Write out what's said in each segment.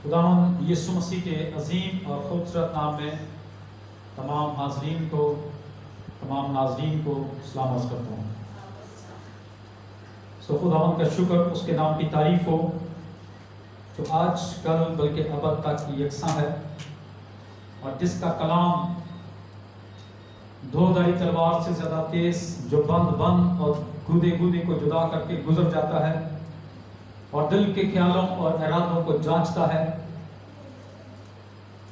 खुदावंद यीशु मसीह के अजीम और खूबसूरत नाम में तमाम हाज़रीन को, तमाम नाज़रीन को सलाम अर्ज़ करता हूँ। खुदावंद का शुक्र, उसके नाम की तारीफ़ हो जो आज कल बल्कि अबद तक यकसां है और जिसका कलाम धो-धारी तलवार से ज़्यादा तेज़, जो बंद और गूदे को जुदा करके गुजर जाता है और दिल के ख्यालों और इरादों को जांचता है,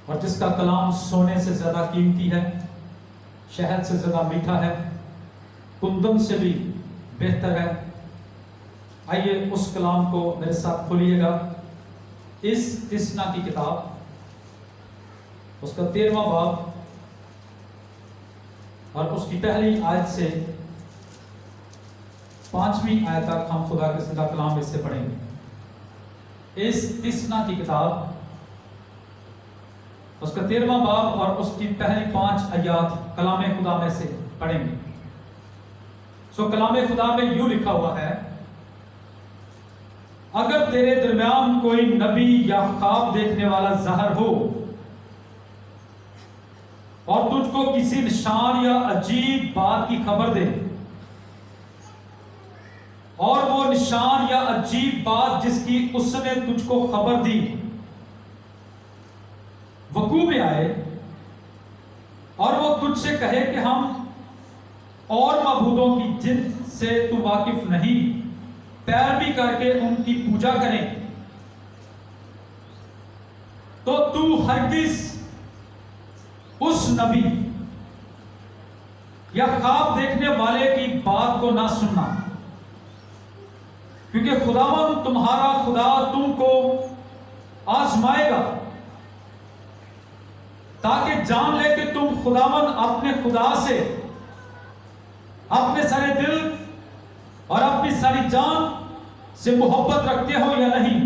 और जिसका कलाम सोने से ज़्यादा कीमती है, शहद से ज़्यादा मीठा है, कुंदन से भी बेहतर है। आइए उस कलाम को मेरे साथ खोलिएगा। इस तिस्ना की किताब, उसका 13वां बाब और उसकी पहली आयत से 5वीं आयत तक हम खुदा के ज़िंदा कलाम में से पढ़ेंगे। इस तिस्ना की किताब, उसका 13वां बाब और उसकी पहली 5 आयत कलाम खुदा में से पढ़ेंगे। कलाम खुदा में यूं लिखा हुआ है, अगर तेरे दरमियान कोई नबी या ख्वाब देखने वाला ज़ाहिर हो और तुझको किसी निशान या अजीब बात की खबर दे, और वो निशान या अजीब बात जिसकी उसने तुझको खबर दी वकू में आए, और वो तुझसे कहे कि हम और मबूदों की जिनसे तू वाकिफ नहीं, पैरवी करके उनकी पूजा करें, तो तू हरगिज उस नबी या ख्वाब देखने वाले की बात को ना सुनना, क्योंकि खुदावन तुम्हारा खुदा तुमको आजमाएगा ताकि जान ले कि तुम खुदावन अपने खुदा से अपने सारे दिल और अपनी सारी जान से मोहब्बत रखते हो या नहीं।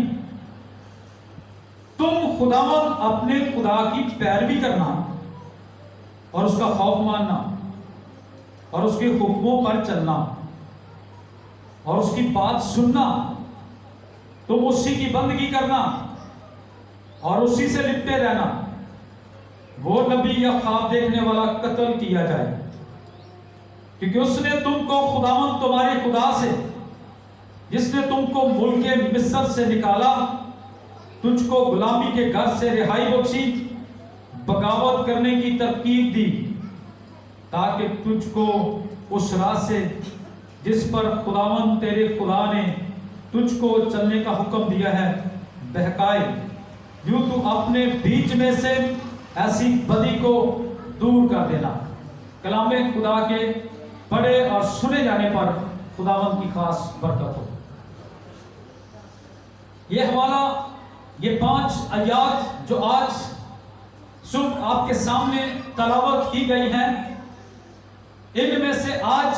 तुम खुदावन अपने खुदा की पैरवी करना और उसका खौफ मानना और उसके हुक्मों पर चलना और उसकी बात सुनना, तुम उसी की बंदगी करना और उसी से लिपटे रहना। वो नबी या ख्वाब देखने वाला कत्ल किया जाए, क्योंकि उसने तुमको खुदावन तुम्हारे खुदा से, जिसने तुमको मुल्के मिस्र से निकाला, तुझको गुलामी के घर से रिहाई बख्शी, बगावत करने की तरकीब दी, ताकि तुझको उस राह से जिस पर खुदावन तेरे खुदा ने तुझको चलने का हुक्म दिया है बहकाए। यूं तू अपने बीच में से ऐसी बदी को दूर कर देना। कलामे खुदा के पढ़े और सुने जाने पर खुदावन की खास बरकत हो। ये हवाला, ये 5 आयत जो आज सुबह आपके सामने तलावत की गई हैं, इनमें से आज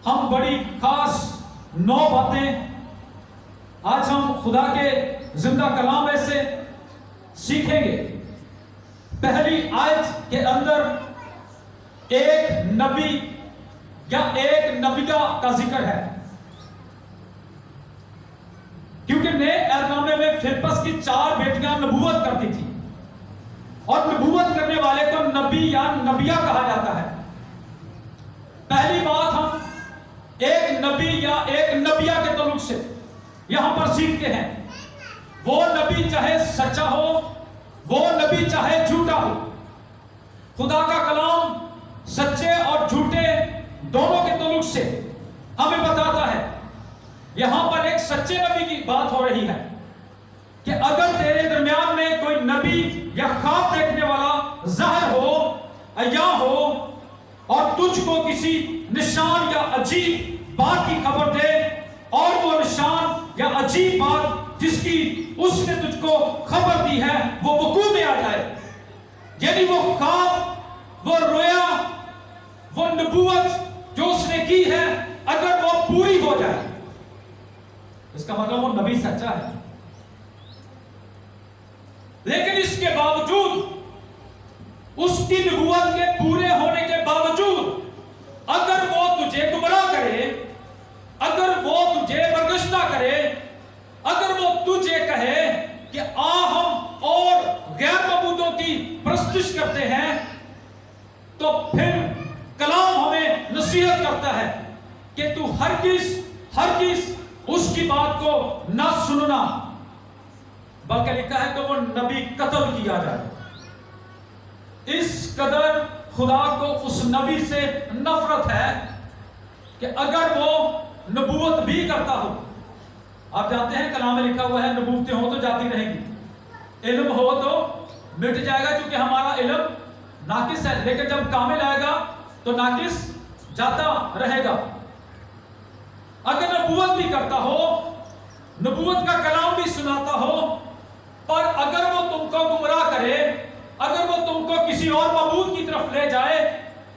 हम बड़ी खास 9 बातें आज हम खुदा के जिंदा कलाम में से सीखेंगे। पहली आयत के अंदर एक नबी या एक नबिया का जिक्र है, क्योंकि नए एहदनामे में फिलिप्पस की 4 बेटियां नबूवत करती थी और नबूवत करने वाले को नबी या नबिया कहा जाता है। पहली बात हम एक नबी या एक नबिया के तल्लुक से यहां पर सीखते हैं। वो नबी चाहे सच्चा हो, वो नबी चाहे झूठा हो, खुदा का कलाम सच्चे और झूठे दोनों के तल्लुक से हमें बताता है। यहां पर एक सच्चे नबी की बात हो रही है कि अगर तेरे दरमियान में कोई नबी या ख्वाब देखने वाला ज़ाहिर हो, अया हो, और तुझको किसी निशान या अजीब बात की खबर दे, और वो निशान या अजीब बात जिसकी उसने तुझको खबर दी है वो वकूअ में आ जाए, यानी वो ख्वाब, वो रोया, वो नबूवत जो उसने की है अगर वो पूरी हो जाए, इसका मतलब वो नबी सच्चा है। लेकिन इसके बावजूद, उसकी नबूवत के पूरे होने के बावजूद, अगर वो तुझे गुमराह करे, अगर वो तुझे बरगश्ता करे, अगर वो तुझे कहे कि हम और गैर मबूदों की प्रस्तुत करते हैं, तो फिर कलाम हमें नसीहत करता है कि तू हरगिज उसकी बात को ना सुनना, बल्कि लिखा है कि वो नबी कत्ल किया जाए। इस कदर खुदा को उस नबी से नफरत है कि अगर वो नबूवत भी करता हो, आप जानते हैं कलाम में लिखा हुआ है नबूवतें हो तो जाती रहेंगी, इल्म हो तो मिट जाएगा, क्योंकि हमारा इल्म नाकिस है, लेकिन जब कामिल आएगा तो नाकिस जाता रहेगा। अगर नबूवत भी करता हो, नबूवत का कलाम भी सुनाता हो, पर अगर वो तुमको गुमराह करे, अगर वो तुमको किसी और मबूद की तरफ ले जाए,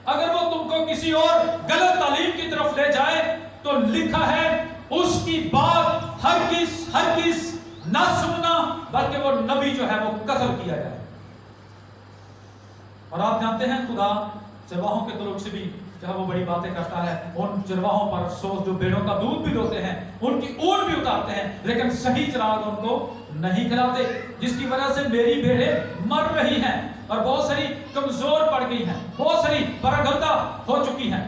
अगर वो तुमको किसी और गलत तालीम की तरफ ले जाए, तो लिखा है उसकी बात हरगिज ना सुनना, बल्कि वो नबी जो है वो कत्ल किया जाए। और आप जानते हैं खुदा चरवाहों के तल्लुक से भी जब वो बड़ी बातें करता है, उन चरवाहों पर अफसोस जो भेड़ों का दूध भी दोते हैं, उनकी ऊन भी उतारते हैं, लेकिन सही चराग उनको नहीं खिलाते, जिसकी वजह से मेरी भेड़ें मर रही हैं और बहुत सारी कमजोर पड़ गई हैं, बहुत सारी बरगंदा हो चुकी हैं।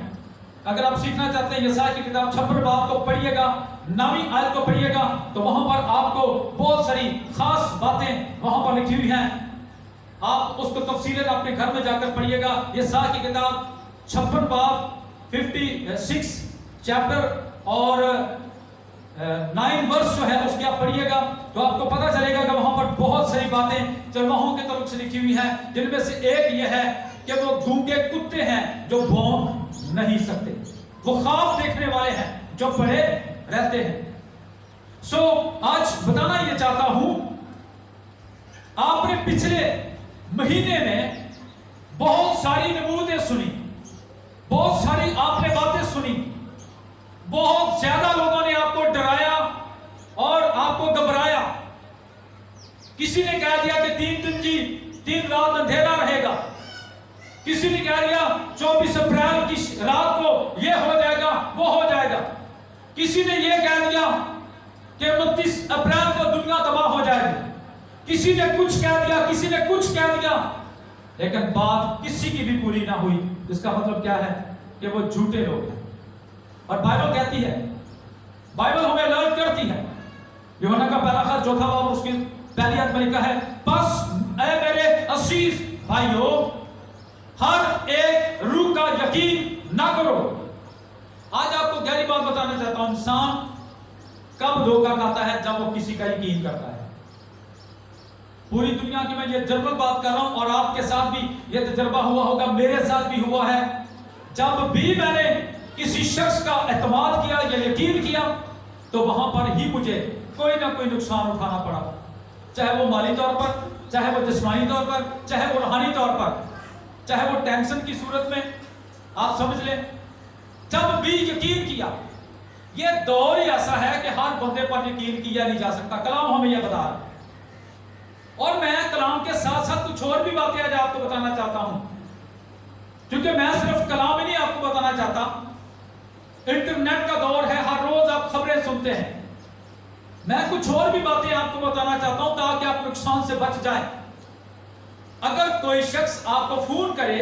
अगर आप सीखना चाहते हैं यशायाह की किताब 56 बाब को पढ़िएगा, 9वीं आयत को पढ़िएगा, तो वहां पर आपको बहुत सारी खास बातें वहां पर लिखी हुई हैं। आप उसको तफसीलन अपने घर में जाकर पढ़िएगा। यशायाह की किताब 56 बाब 56 चैप्टर और 9 वर्ष जो है उसके आप पढ़िएगा, तो आपको पता चलेगा कि वहां पर बहुत सारी बातें चरवाहों के तल्लुक से लिखी हुई हैं, जिनमें से एक यह है कि वो गूंगे कुत्ते हैं जो भौंक नहीं सकते, वो ख्वाब देखने वाले हैं जो पड़े रहते हैं। आज बताना यह चाहता हूं, आपने पिछले महीने में बहुत सारी नबूवतें सुनी, बहुत सारी आपने बातें सुनी, बहुत ज्यादा लोगों ने आपको डराया और आपको घबराया। किसी ने कह दिया कि 3 रात अंधेरा रहेगा, किसी ने कह दिया 24 अप्रैल की रात को ये हो जाएगा, वो हो जाएगा, किसी ने ये कह दिया कि 29 अप्रैल को दुनिया तबाह हो जाएगी, किसी ने कुछ कह दिया, किसी ने कुछ कह दिया, लेकिन बात किसी की भी पूरी ना हुई। इसका मतलब क्या है कि वो झूठे लोग हैं। और बाइबल कहती है, बाइबल हमें अलर्ट करती है, यूहन्ना का पहला खत 4 बाब उसकी पहली आयत में लिखा है, बस ऐ मेरे अजीज भाइयों, हर एक रूह का यकीन ना करो। आज आपको गहरी बात बताना चाहता हूं, इंसान कब धोखा खाता है? जब वो किसी का यकीन करता है। पूरी दुनिया की मैं ये जनरल बात कर रहा हूं, और आपके साथ भी ये तजर्बा हुआ होगा, मेरे साथ भी हुआ है। जब भी मैंने किसी शख्स का एतमाद किया या यकीन किया, तो वहां पर ही मुझे कोई ना कोई नुकसान उठाना पड़ा, चाहे वो माली तौर पर, चाहे वो जिस्मानी तौर पर, चाहे वो रूहानी तौर पर, चाहे वो टेंशन की सूरत में। आप समझ लें, जब भी यकीन किया, ये दौर ही ऐसा है कि हर बंदे पर यकीन किया नहीं जा सकता। कलाम हमें यह बता रहा है, और मैं कलाम के साथ साथ कुछ और भी बातें आज आपको बताना चाहता हूं, क्योंकि मैं सिर्फ कलाम ही नहीं आपको बताना चाहता। इंटरनेट का दौर है, हर रोज आप खबरें सुनते हैं। मैं कुछ और भी बातें आपको बताना चाहता हूं ताकि आप नुकसान से बच जाएं। अगर कोई शख्स आपको फोन करे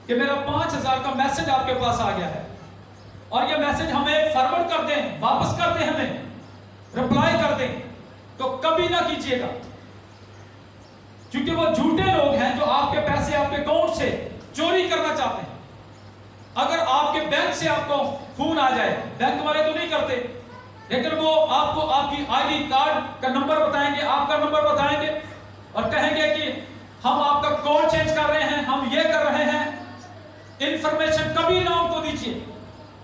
कि मेरा 5000 का मैसेज आपके पास आ गया है, और ये मैसेज हमें फॉरवर्ड कर दें, वापस कर दें, हमें रिप्लाई कर दें, तो कभी ना कीजिएगा, क्योंकि वो झूठे लोग हैं जो आपके पैसे आपके अकाउंट से चोरी करना चाहते हैं। अगर आपके बैंक से आपको फोन आ जाए, बैंक वाले तो नहीं करते, लेकिन वो आपको आपकी आईडी कार्ड का नंबर बताएंगे, आपका नंबर बताएंगे, और कहेंगे कि हम आपका कोड चेंज कर रहे हैं, हम ये कर रहे हैं। इंफॉर्मेशन कभी ना उनको दीजिए,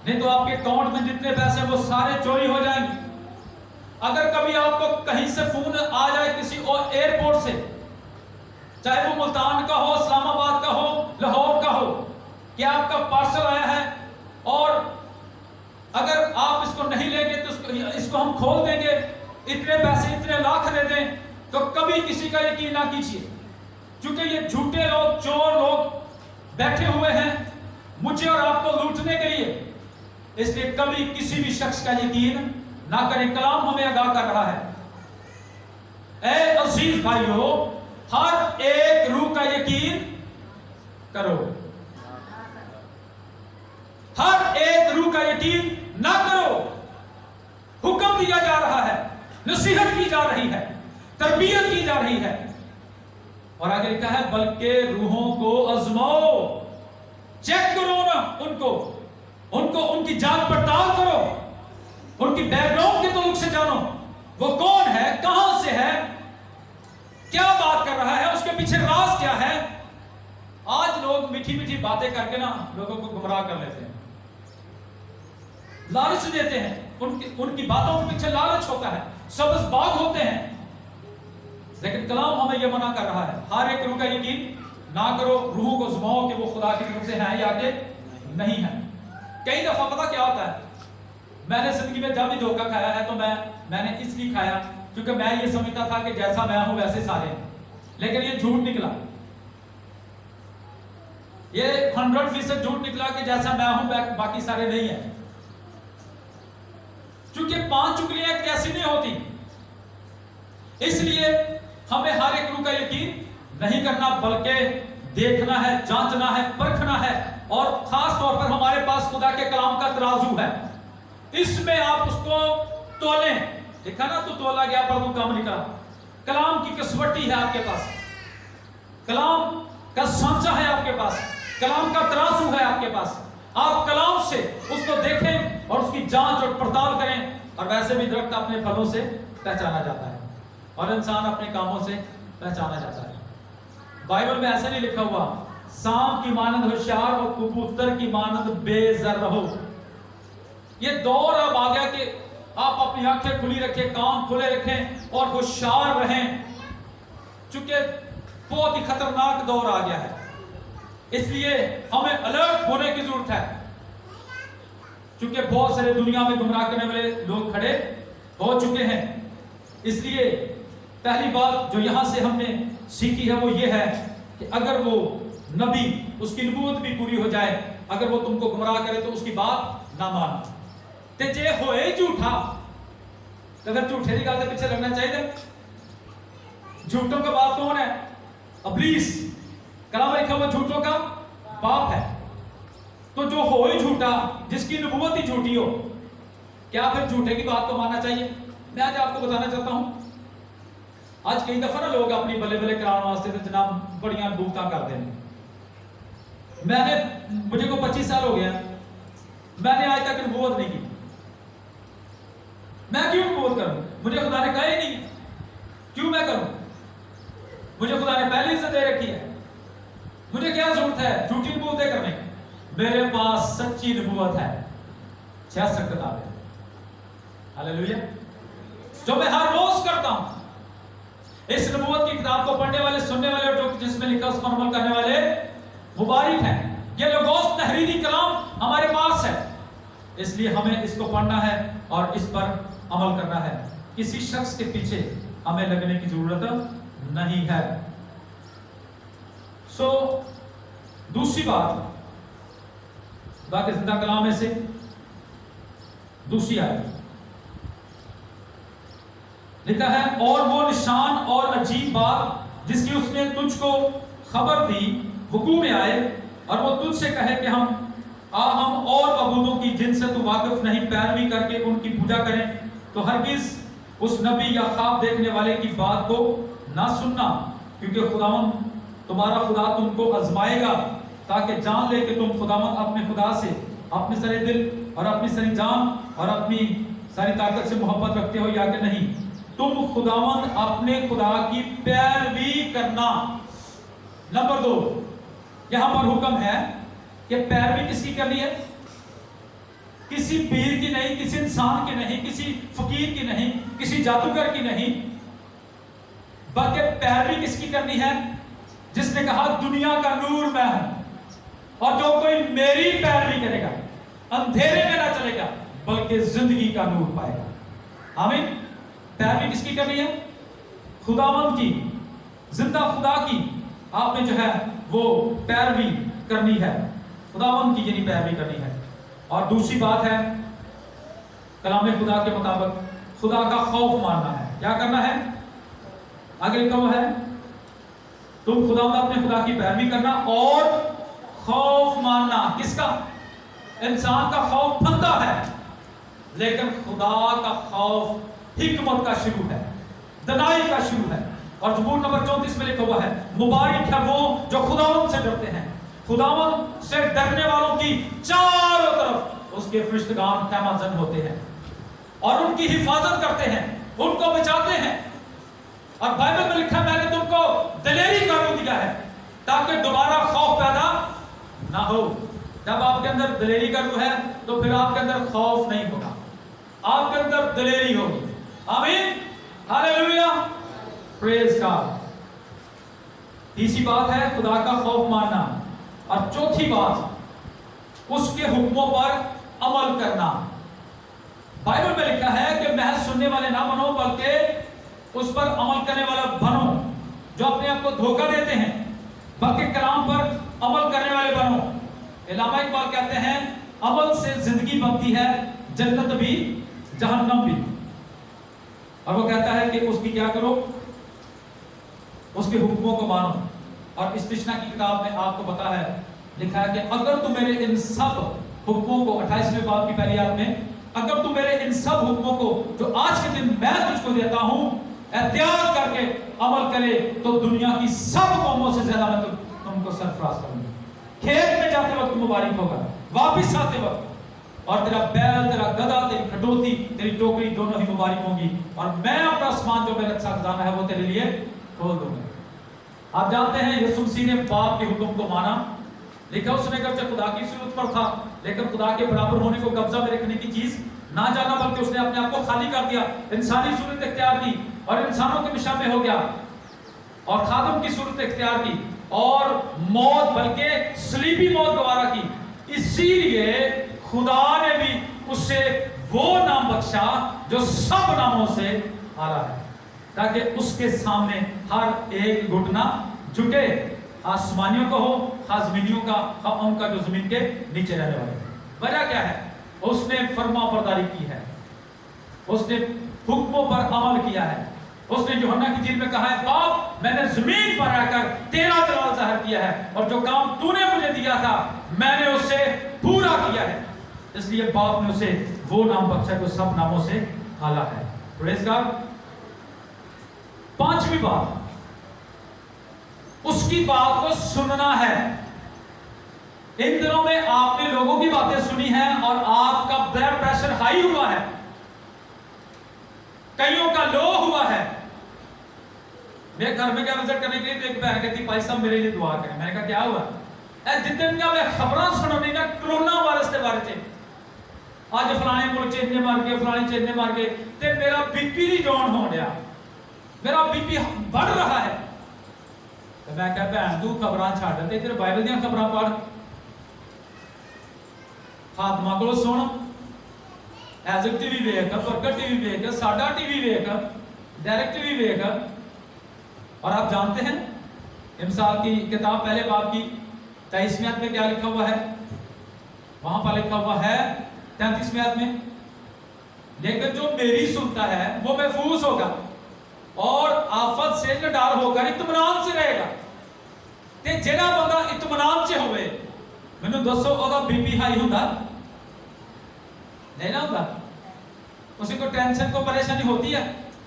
नहीं तो आपके अकाउंट में जितने पैसे वो सारे चोरी हो जाएंगे। अगर कभी आपको कहीं से फोन आ जाए किसी और एयरपोर्ट से, चाहे वो मुल्तान का हो, इस्लामाबाद का हो, लाहौर का हो, कि आपका पार्सल आया है और अगर आप इसको नहीं लेंगे तो इसको हम खोल देंगे, इतने पैसे इतने लाख दे दें, तो कभी किसी का यकीन ना कीजिए, क्योंकि ये झूठे लोग, चोर लोग बैठे हुए हैं मुझे और आपको लूटने के लिए। इसलिए कभी किसी भी शख्स का यकीन ना करें। कलाम हमें आगाह कर रहा है। اے عزیز بھائیو، ہر ایک روح کا یقین کرو، ہر ایک روح کا یقین نہ کرو۔ حکم دیا جا رہا ہے، نصیحت کی جا رہی ہے، تربیت کی جا رہی ہے، اور آگے لکھا ہے بلکہ روحوں کو آزماؤ، چیک کرو نا ان کو ان کی جانچ پڑتال کرو، ان کی بیک گراؤنڈ کے تعلق سے جانو، وہ کون ہے، کہاں سے ہے، کیا بات کر رہا ہے، اس کے پیچھے راز کیا ہے۔ آج لوگ میٹھی میٹھی باتیں کر کے نا لوگوں کو گمراہ کر لیتے ہیں، لالچ دیتے ہیں، ان کی باتوں کے پیچھے لالچ ہوتا ہے، سبز باغ ہوتے ہیں، لیکن کلام ہمیں یہ منع کر رہا ہے ہر ایک روح کا یقین نہ کرو، روحوں کو آزماؤ کہ وہ خدا کی طرف سے ہیں یا کہ نہیں ہیں۔ کئی دفعہ پتہ کیا ہوتا ہے، میں نے زندگی میں جب بھی دھوکہ کھایا ہے تو میں نے اس لیے کھایا کیونکہ میں یہ سمجھتا تھا کہ جیسا میں ہوں ویسے سارے ہیں، لیکن یہ جھوٹ نکلا، یہ 100% جھوٹ نکلا کہ جیسا میں ہوں باقی سارے نہیں ہیں، کیونکہ 5 چگلیاں ایک جیسی نہیں ہوتی، اس لیے ہمیں ہر ایک روح کا یقین نہیں کرنا، بلکہ دیکھنا ہے، جانچنا ہے، پرکھنا ہے، اور خاص طور پر ہمارے پاس خدا کے کلام کا ترازو ہے، اس میں آپ اس کو تولیں، دیکھا نا تو تولا گیا پر وہ کم نکلا، کلام کی کسوٹی ہے آپ کے پاس، کلام کا سانچہ ہے آپ کے پاس، کلام کا ترازو ہے آپ کے پاس، آپ کلام سے اس کو دیکھیں اور اس کی جانچ اور پڑتال کریں، اور ویسے بھی درخت اپنے پھلوں سے پہچانا جاتا ہے اور انسان اپنے کاموں سے پہچانا جاتا ہے۔ بائبل میں ایسا نہیں لکھا ہوا سانپ کی مانند ہوشیار اور کبوتر کی مانند بے زر رہو۔ یہ دور اب آ گیا کہ آپ اپنی آنکھیں کھلی رکھیں، کان کھلے رکھیں اور ہوشیار رہیں، چونکہ بہت ہی خطرناک دور آ گیا ہے، اس لیے ہمیں الرٹ ہونے کی ضرورت ہے، چونکہ بہت سارے دنیا میں گمراہ کرنے والے لوگ کھڑے ہو چکے ہیں۔ اس لیے پہلی بات جو یہاں سے ہم نے سیکھی ہے وہ یہ ہے کہ اگر وہ نبی، اس کی نبوت بھی پوری ہو جائے، اگر وہ تم کو گمراہ کرے تو اس کی بات نہ مانو، تے جے ہوئے جھوٹا تو پھر جھوٹے کی گل کے پیچھے لگنا چاہیے۔ جھوٹوں کا باپ کون ہے؟ ابلیس، کلام میں لکھا ہوا جھوٹوں کا باپ ہے، تو جو ہوئے جھوٹا، جس کی نبوت ہی جھوٹی ہو، کیا پھر جھوٹے کی بات کو ماننا چاہیے؟ میں آج آپ کو بتانا چاہتا ہوں، آج کئی دفعہ نا لوگ اپنی بلے بلے کرانے واسطے تو جناب بڑیاں نبوتاں کرتے ہیں۔ مجھے کو 25 سال ہو گیا، میں نے آج تک نبوت نہیں کی، میں کیوں نبوت کروں؟ مجھے خدا نے کہا ہی نہیں، کیوں میں کروں؟ مجھے خدا نے پہلے سے دے رکھی ہے، مجھے کیا ضرورت ہے جھوٹی نبوتیں کرنے کی؟ میرے پاس سچی نبوت ہے، 66 کتابیں، ہاللیلویا، جو میں ہر روز کرتا ہوں۔ اس نبوت کی کتاب کو پڑھنے والے، سننے والے، اور جو جس میں لکھا اس پر عمل کرنے والے مبارک ہیں۔ یہ لوگوس تحریری کلام ہمارے پاس ہے، اس لیے ہمیں اس کو پڑھنا ہے اور اس پر عمل کرنا ہے، کسی شخص کے پیچھے ہمیں لگنے کی ضرورت نہیں ہے۔ دوسری بات، خدا کے زندہ کلام میں سے دوسری آیت لکھا ہے، اور وہ نشان اور عجیب بات جس کی اس نے تجھ کو خبر دی وقوع میں آئے، اور وہ تجھ سے کہے کہ ہم اور معبودوں کی جن سے تو واقف نہیں پیروی کر کے ان کی پوجا کریں، تو ہرگز اس نبی یا خواب دیکھنے والے کی بات کو نہ سننا، کیونکہ خداوند تمہارا خدا تم کو آزمائے گا تاکہ جان لے کہ تم خداوند اپنے خدا سے اپنے سارے دل اور اپنی ساری جان اور اپنی ساری طاقت سے محبت رکھتے ہو یا کہ نہیں۔ تم خداوند اپنے خدا کی پیروی کرنا۔ نمبر 2، یہاں پر حکم ہے کہ پیروی کس کی کرنی ہے؟ کسی پیر کی نہیں، کسی انسان کی نہیں، کسی فقیر کی نہیں، کسی جادوگر کی نہیں، بلکہ پیروی کس کی کرنی ہے؟ جس نے کہا دنیا کا نور میں ہوں، اور جو کوئی میری پیروی کرے گا اندھیرے میں نہ چلے گا بلکہ زندگی کا نور پائے گا۔ آمین۔ پیروی کس کی کرنی ہے؟ خداوند کی، زندہ خدا کی آپ نے جو ہے وہ پیروی کرنی ہے، خداوند کی یعنی پیروی کرنی ہے۔ اور دوسری بات ہے کلام خدا کے مطابق خدا کا خوف ماننا ہے۔ کیا کرنا ہے؟ आगे लिखा हुआ है तुम खुदावंद अपने खुदा की पैरवी करना और खौफ मानना। किसका? इंसान का खौफ फंदा है, लेकिन खुदा का खौफ हिकमत का शुरू है, दनाई का शुरू है। और ज़बूर नंबर 34 में लिखा हुआ है मुबारक है वो जो खुदावंद से डरते हैं। खुदावंद से डरने वालों की चारों तरफ उसके फरिश्तेगान खैमाजन होते हैं और उनकी हिफाजत करते हैं, उनको बचाते हैं। और बाइबल में लिखा है मैंने तुमको दिलेरी का रूप दिया है ताकि दोबारा खौफ पैदा ना हो। जब आपके अंदर दिलेरी का रूह है तो फिर आपके अंदर खौफ नहीं होगा, आपके अंदर दिलेरी होगी। आमीन, हालेलुया, प्रेज गॉड। तीसरी बात है खुदा का खौफ मानना, और चौथी बात उसके हुक्मों पर अमल करना। बाइबल में लिखा है कि महज सुनने वाले ना बनो बल्कि उस पर अमल करने वाला बनो, जो अपने आप को धोखा देते हैं, बल्कि कलाम पर अमल करने वाले बनो। इलामा इकबाल कहते हैं अमल से जिंदगी बनती है, जन्नत भी जहन्नम भी। और वो कहता है कि उसकी क्या करो, उसके हुक्मों को मानो। और इस्तिश्ना की किताब में आपको पता है लिखा है कि अगर तुम मेरे इन सब हुक्मों को, 28वें बाब की पहली आयत में, अगर तुम मेरे इन सब हुक्मों को जो आज के दिन मैं तुझको देता हूं एहतियात करके अमल करे तो दुनिया की सब कौमों से ज्यादा मैं तुमको सरफराज करूंगा। खेत में जाते वक्त मुबारक होगा, वापिस आते वक्त, और तेरा बैल, तेरा गधा, तेरी खटोती, तेरी टोकरी दोनों ही मुबारक होंगी। और मैं अपना आसमान जो मेरा अच्छा खजाना है वो तेरे लिए खोल दूंगा। आप जानते हैं यीशु मसीह ने बाप के हुक्म को माना। लिखा उसने गर्चे खुदा की सूरत पर था लेकिन खुदा के बराबर होने को कब्जा में रखने की चीज ना जाना, बल्कि उसने अपने आप को खाली कर दिया, इंसानी सूरत इख्तियार की और इंसानों के मिशा में हो गया और खादम की सूरत इख्तियार की और मौत, बल्कि सलीबी मौत गवारा की। इसीलिए खुदा ने भी उससे वो नाम बख्शा जो सब नामों से आला है, ताकि उसके सामने हर एक घुटना झुके, आसमानियों का हो, जमीनियों का, उनका जो जमीन के नीचे रहने वाले। वजह क्या है? उसने फरमा बरदारी की है, उसने हुक्मों पर अमल किया है। उसने यूहन्ना की जेल में कहा है बाप मैंने जमीन पर आकर तेरा जलाल जाहिर किया है और जो काम तूने मुझे दिया था मैंने उसे पूरा किया है। इसलिए बाप ने उसे वो नाम बख्शा जो सब नामों से आला है। Praise God. पांचवी बात, उसकी बात को सुनना है। इन दिनों में आपने लोगों की बातें सुनी है और आपका ब्लड प्रेशर हाई हुआ है, कईयों का लो हुआ है। मैं घर में क्या विजिट करने के लिए तो एक बहन कहती भाई साहब मेरे लिए दुआ करें। मैंने कहा क्या हुआ? जितने का मैं खबरें सुननी ना कोरोना वायरस के बारे में, आज फलाने मुल्क च इन्ने मर गए, फलाने च इन्ने मर गए, ते मेरा बीपी नहीं डाउन हो गया, मेरा बीपी बढ़ रहा है। तो मैं कहा भैन तू खबरें छाड़ दे, तेरे बाइबल दी खबरें पढ़, खादमा को सुन, एज़ टीवी वेख, बरकत टीवी वेख, साडा टीवी वेख, डायरेक्ट टीवी वेख। और आप जानते हैं इमसाल की किताब पहले बाब की 23वीं आयत में क्या लिखा हुआ है? वहां पर लिखा हुआ है 33वीं आयत में, लेकिन जो मेरी सुनता है वो महफूज होगा और आफत से निडार होकर इत्मीनान से रहेगा। ते जेड़ा बंदा इत्मीनान से होवे, मैनू दसो ओदा बीपी हाई होता नहीं ना होता? उसे कोई टेंशन को परेशानी होती है,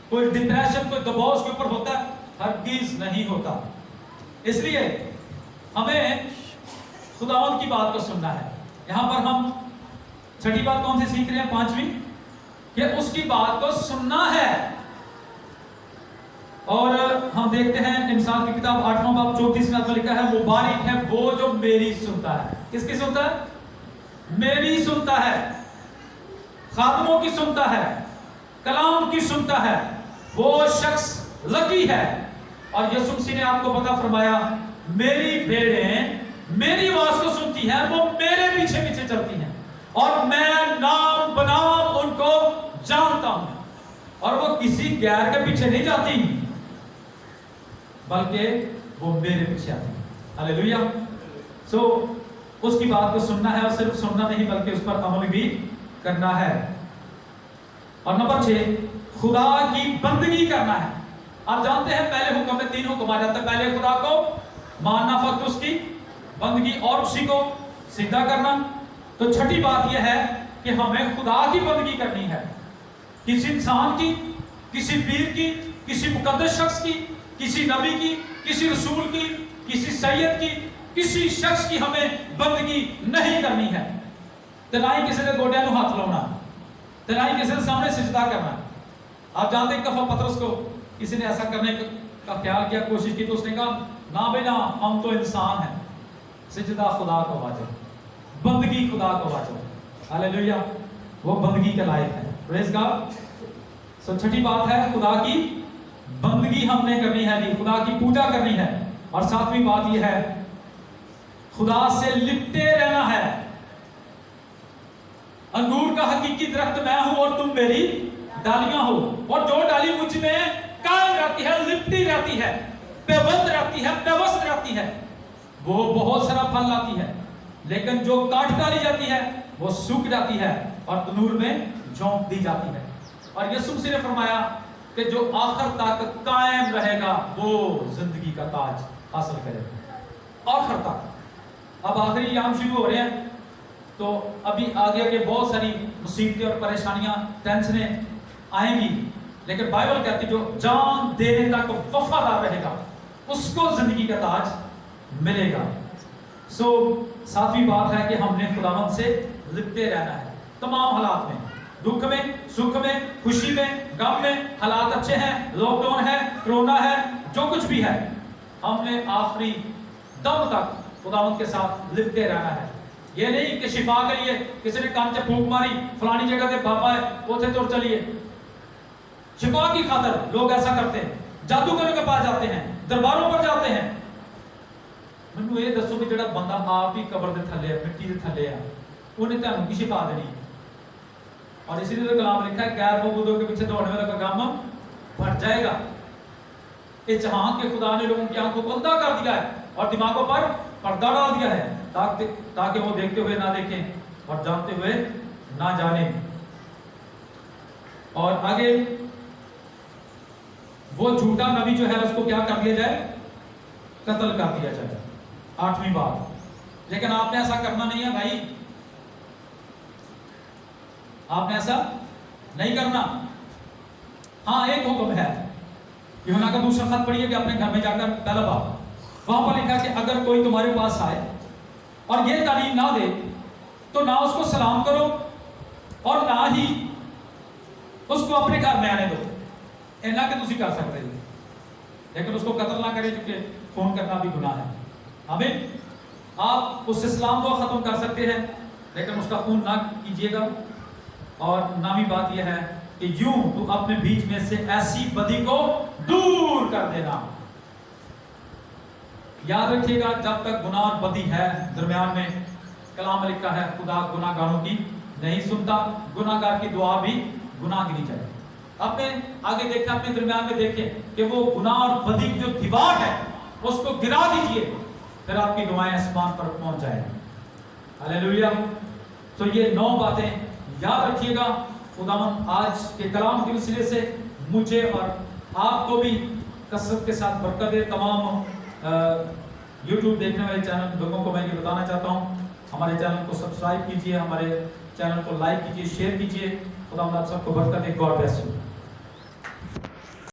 कोई डिप्रेशन, कोई दबाव उसके ऊपर होता है? हरगिज़ नहीं होता। इसलिए हमें खुदावंद की बात को सुनना है। यहां पर हम छठी बात कौन सी सीख रहे हैं? पांचवी, कि उसकी बात को सुनना है। और हम देखते हैं इमसाल की किताब 8वां बाब 34 में लिखा है मुबारक है वो जो मेरी सुनता है। किसकी सुनता है? मेरी सुनता है, खादमों की सुनता है, कलाम की सुनता है, वो शख्स लकी है। और यीशु मसीह ने आपको पता फरमाया मेरी भेड़ें मेरी आवाज को सुनती हैं, वो मेरे पीछे पीछे चलती हैं और मैं नाम बनाम उनको जानता हूं। और वो किसी गैर के पीछे नहीं जाती बल्कि वो मेरे पीछे आती है। हालेलुया। सो उसकी बात को सुनना है और सिर्फ सुनना नहीं बल्कि उस पर अमल भी करना है। और नंबर 6, खुदा की बंदगी करना है। آپ جانتے ہیں پہلے حکم میں 3 حکم آ جاتے ہیں. پہلے خدا کو ماننا, فقط اس کی بندگی اور اسی کو سجدہ کرنا. تو چھٹی بات یہ ہے کہ ہمیں خدا کی بندگی کرنی ہے. کسی انسان کی, کسی پیر کی, کسی مقدس شخص کی, کسی نبی کی, کسی رسول کی, کسی سید کی, کسی شخص کی ہمیں بندگی نہیں کرنی ہے. تو نہ ہی کسی نے گوڈیاں نو ہاتھ لاؤنا, تو نہ ہی کسی نے سامنے سجدہ کرنا. آپ جانتے ہیں ایک دفعہ پطرس کو کسی نے ایسا کرنے کا خیال کیا, کوشش کی, تو اس نے کہا نہ بھائی نہ, ہم تو انسان ہیں, سجدہ خدا کو واجب, بندگی خدا کو واجب. ہاللیلویہ, وہ بندگی کے لائق ہے. پریز گاڈ. سو چھٹی بات ہے خدا کی بندگی ہم نے کرنی ہے, نہیں خدا کی پوجا کرنی ہے. اور ساتویں بات یہ ہے خدا سے لپٹے رہنا ہے. انگور کا حقیقی درخت میں ہوں اور تم میری ڈالیاں ہو, اور جو ڈالی مجھ میں قائم رہتی ہے, لپٹی رہتی ہے, پیوند رہتی ہے, پیوست رہتی ہے, وہ بہت سارا پھل لاتی ہے. لیکن جو کاٹ ڈالی جاتی ہے وہ سوکھ جاتی ہے اور تنور میں جھونک دی جاتی ہے. اور یسوع مسیح نے فرمایا کہ جو آخر تک قائم رہے گا وہ زندگی کا تاج حاصل کرے گا. آخر تک. اب آخری ایام شروع ہو رہے ہیں, تو ابھی آگے آگے بہت ساری مصیبتیں اور پریشانیاں, ٹینشنیں آئیں گی, لیکن بائبل کہتی جو جان دینے تک وفادار رہے گا اس کو زندگی کا تاج ملے گا. سو ساتویں بات ہے کہ ہم نے خداوند سے لپٹے رہنا ہے تمام حالات میں, دکھ میں, سکھ میں, خوشی میں, غم میں. حالات اچھے ہیں, لاک ڈاؤن ہے, کرونا ہے, جو کچھ بھی ہے, ہم نے آخری دم تک خداوند کے ساتھ لپٹے رہنا ہے. یہ نہیں کہ شفا کے لیے کسی نے کان سے پھونک ماری, فلانی جگہ سے بابا ہے اوتھے تو چلیے. شفا کی خاطر لوگ ایسا کرتے ہیں, جادوگروں کے پاس جاتے ہیں, درباروں پر جاتے ہیں. مینوں یہ دسو کہ جڑا بندہ آپ ہی قبر دے تھلے, مٹی دے تھلے ہے, انہیں تانوں کی شفا دینی. اور اسی لیے کلام لکھا ہے غیر معبودوں کے پیچھے دوڑنے والا کا کام بھٹ جائے گا. اس جہان کے خدا نے لوگوں کی آنکھوں کو اندھا کر دیا ہے اور دماغوں پر پردہ ڈال دیا ہے تاکہ وہ دیکھتے ہوئے نہ دیکھیں اور جانتے ہوئے نہ جانیں. اور آگے وہ جھوٹا نبی جو ہے اس کو کیا کر دیا جائے, قتل کر دیا جائے. 8ویں بات. لیکن آپ نے ایسا کرنا نہیں ہے بھائی, آپ نے ایسا نہیں کرنا. ہاں ایک حکم ہے, یوحنا کا دوسرا خط پڑھیے کہ اپنے گھر میں جا کر پہلا باب, وہاں پر لکھا کہ اگر کوئی تمہارے پاس آئے اور یہ تعلیم نہ دے تو نہ اس کو سلام کرو اور نہ ہی اس کو اپنے گھر میں آنے دو. اینا کہ تسی کر سکتے ہیں, لیکن اس کو قتل نہ کرے کیونکہ خون کرنا بھی گناہ ہے. آمین. آپ اس سے سلام دعا ختم کر سکتے ہیں لیکن اس کا خون نہ کیجیے گا. اور نامی بات یہ ہے کہ یوں تو اپنے بیچ میں سے ایسی بدی کو دور کر دینا. یاد رکھیے گا جب تک گناہ اور بدی ہے درمیان میں, کلام میں لکھا ہے خدا گناہ گاروں کی نہیں سنتا, گناہ گار کی دعا بھی گناہ گری جائے. آپ نے آگے دیکھا, اپنے درمیان میں دیکھیں کہ وہ گناہ اور بدی کی جو دیوار ہے اس کو گرا دیجئے, پھر آپ کی دعائیں آسمان پر پہنچ جائیں. ہاللیلویہ. تو یہ 9 باتیں یاد رکھیے گا. خداوند آج کے کلام کے وسیلے سے مجھے اور آپ کو بھی کثرت کے ساتھ برکت دے. تمام یوٹیوب دیکھنے والے چینل لوگوں کو میں یہ بتانا چاہتا ہوں, ہمارے چینل کو سبسکرائب کیجئے, ہمارے چینل کو لائک کیجئے, شیئر کیجئے. خداوند آپ سب کو برکت دے. God bless you.